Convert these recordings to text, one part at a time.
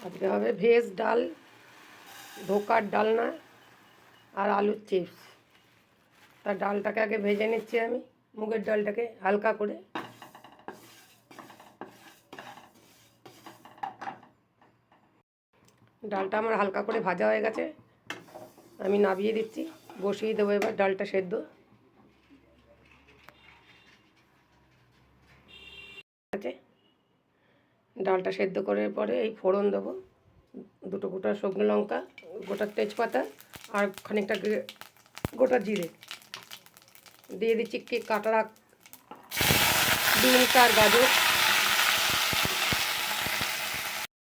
আজকে হবে ভেজ ডাল, ধোকার ডালনা আর আলুর চিপস। তার ডালটাকে আগে ভেজে নিচ্ছি আমি, মুগের ডালটাকে হালকা করে। ডালটা আমার হালকা করে ভাজা হয়ে গেছে, আমি নামিয়ে দিচ্ছি। বসিয়ে দেবো এবার ডালটা সেদ্ধ। ডালটা সেদ্ধ করার পরে এই ফোড়ন দেবো, দুটো গোটা শুকনো লঙ্কা, গোটা তেজপাতা আর খানিকটা গোটা জিরে দিয়ে দিচ্ছি। কাটা বিনস আর গাজর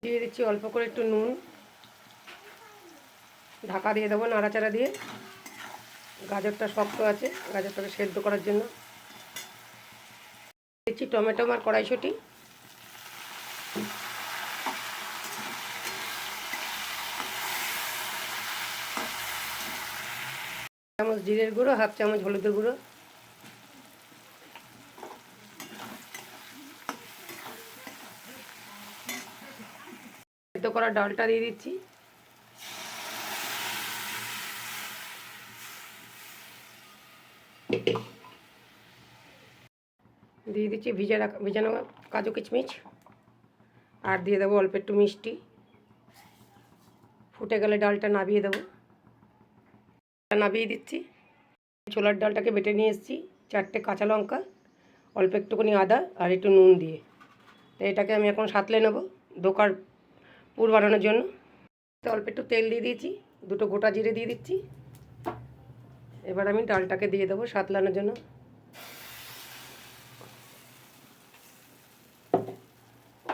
দিয়ে দিচ্ছি। অল্প করে একটু নুন, ঢাকা দিয়ে দেবো নাড়াচাড়া দিয়ে। গাজরটা শক্ত আছে, গাজরটাকে সেদ্ধ করার জন্য দিচ্ছি টমেটো আর কড়াইশুঁটি। চামচ জিরের গুঁড়ো, হাফ চামচ হলুদের গুঁড়ো, সেদ্ধ করা ডালটা দিয়ে দিচ্ছি। দিয়ে দিচ্ছি ভিজানো কাজু কিশমিশ, আর দিয়ে দেবো অল্প একটু মিষ্টি। ফুটে গেলে ডালটা নামিয়ে দেবো। নামিয়ে দিচ্ছি। ছোলার ডালটাকে বেটে নিয়ে এসেছি, 4টে কাঁচা লঙ্কা, অল্প একটুখানি আদা আর একটু নুন দিয়ে। তো এটাকে আমি এখন সাঁতলে নেব ধোকার পুর বানানোর জন্য। অল্প একটু তেল দিয়ে দিয়েছি, দুটো গোটা জিরে দিয়ে দিচ্ছি। এবার আমি ডালটাকে দিয়ে দেবো সাঁতলানোর জন্য।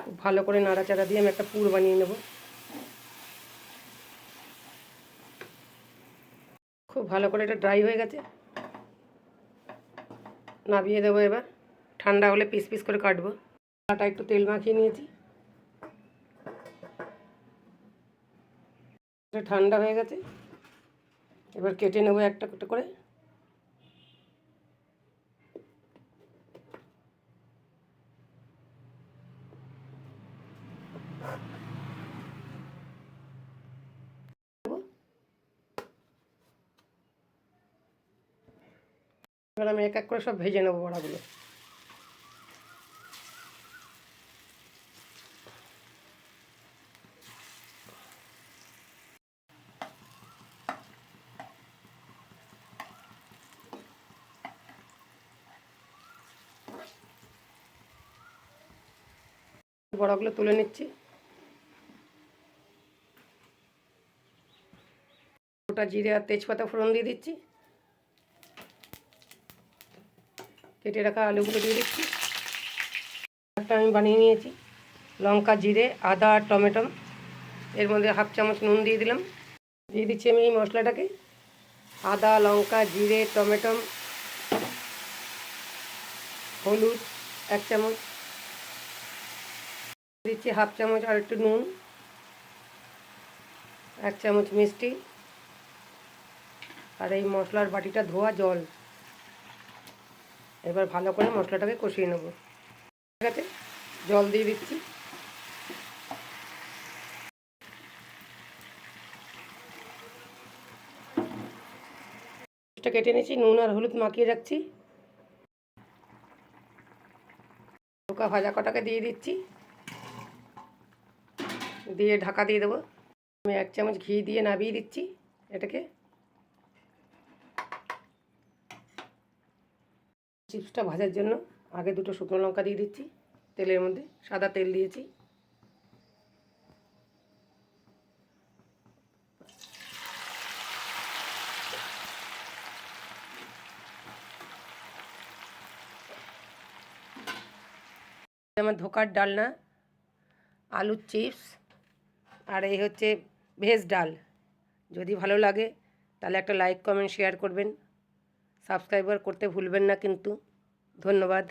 খুব ভালো করে নাড়াচাড়া দিয়ে আমি একটা পুর বানিয়ে নেব। খুব ভালো করে এটা ড্রাই হয়ে গেছে, নামিয়ে দেবো। এবার ঠান্ডা হলে পিস পিস করে কাটবো। আটা একটু তেল মাখিয়ে নিয়েছি, ঠান্ডা হয়ে গেছে। এবার কেটে নেবো একটা একটা করে। এবার আমি এক এক করে সব ভেজে নেবো বড়াগুলো। বড়াগুলো তুলে নিচ্ছি। গোটা জিরে আর তেজপাতা ফোড়ন দিয়ে দিচ্ছি। কেটে রাখা আলুগুলো দিয়ে দিচ্ছি। একটা আমি বানিয়ে নিয়েছি, লঙ্কা, জিরে, আদা আর টমেটো। এর মধ্যে হাফ চামচ নুন দিয়ে দিলাম। দিয়ে দিচ্ছি আমি এই মশলাটাকে, আদা, লঙ্কা, জিরে, টমেটো, হলুদ 1 চামচ দিচ্ছি, হাফ চামচ আর একটু নুন, 1 চামচ মিষ্টি, আর এই মশলার বাটিটা ধোয়া জল। এবার ভালো করে মশলাটাকে কষিয়ে নেব। ঠিক আছে, জল দিয়ে দিচ্ছি। কেটে নিয়েছি, নুন আর হলুদ মাখিয়ে রাখছি। ধোকা ভাজা কটাকে দিয়ে দিচ্ছি, দিয়ে ঢাকা দিয়ে দেবো। আমি 1 চামচ ঘি দিয়ে নামিয়ে দিচ্ছি এটাকে। চিপসটা ভাজার জন্য আগে দুটো শুকনো লঙ্কা দিয়ে দিচ্ছি তেলের মধ্যে, সাদা তেল দিয়েছি। আমার ধোকার ডালনা, আলুর চিপস, আর এই হচ্ছে ভেজ ডাল। যদি ভালো লাগে তাহলে একটা লাইক, কমেন্ট, শেয়ার করবেন। সাবস্ক্রাইবার করতে ভুলবেন না কিন্তু। ধন্যবাদ।